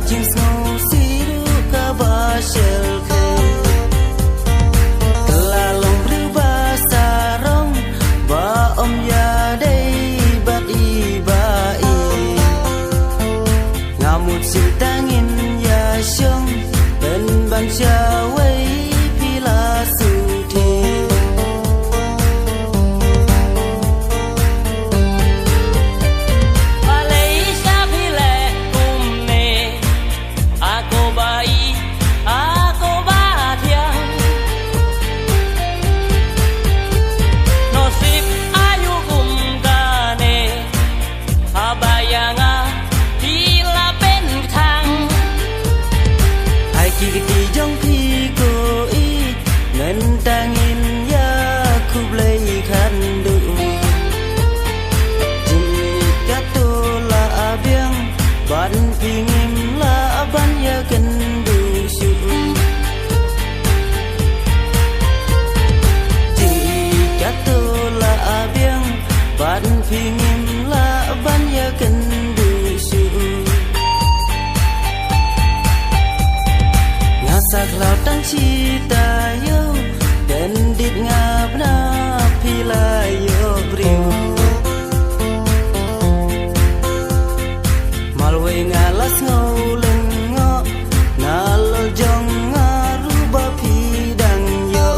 jing snow siru kabashel ke kelalong berubah sarong ba om ya dei bat ibai ngamut siltangin ya syong ben ban jawai pila suti Kiki jong pi ko i ngân tangin ya khub lei khan du ji kato la abiang ban pingim la ban ya kan du shu ji kato la abiang ban pingim la ban ya kan du shu sak laut dan cita yo dan dit ngap na pila yo briu malwe ngalas ngoleng ngo nalol jong ngaruba pidang yo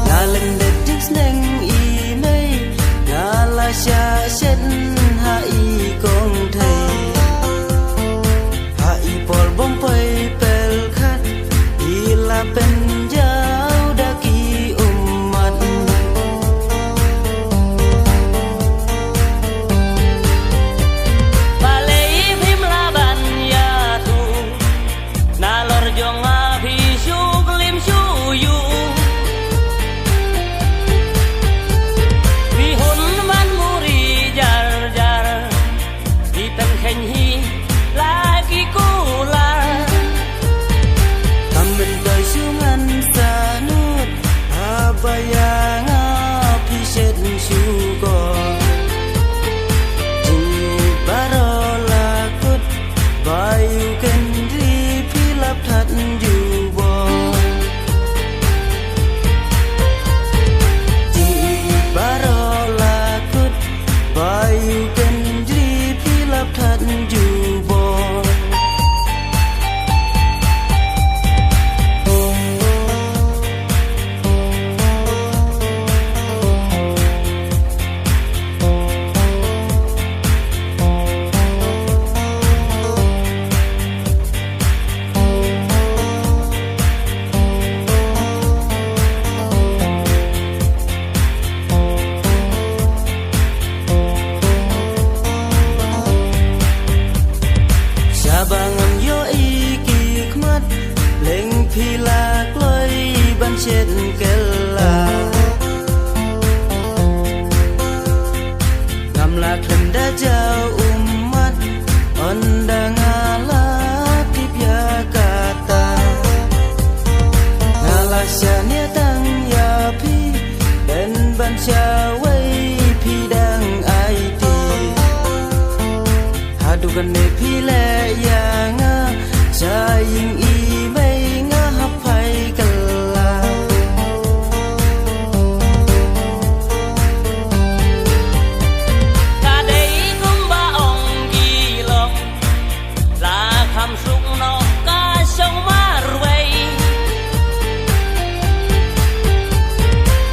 ngalen det jing sneng i mei ngalasya shen ha i kong thai ha i pol bom pai penjau daki umat balai phim laban ya tu nalor jong api syuk lim suyu bihun man muri jar jar di tan khen hi lagi kula sungan sanut abayang api shed syuko ji barola kut bayu kendri pilap that jubo ji barola kut bayu kendri pilap that jubo bangan yo iki khmat leng philak loi ban chen kella ngamla khanda jau umat ondangala tipya kata ngalasya nia tang ya pi ben ban chawai pidang it hadukan ne phile yang saying i mai nga hapai kala ta dei kum ba ong gi long la kham suk no ka song mar wei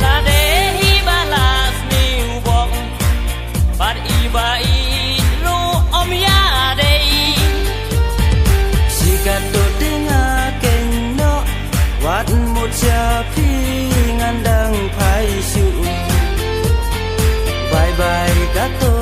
ta dei ba las niu bong bat i ba i ru om ya dei kato tinga keno wat một cha phi ngandang phai su bye bye kato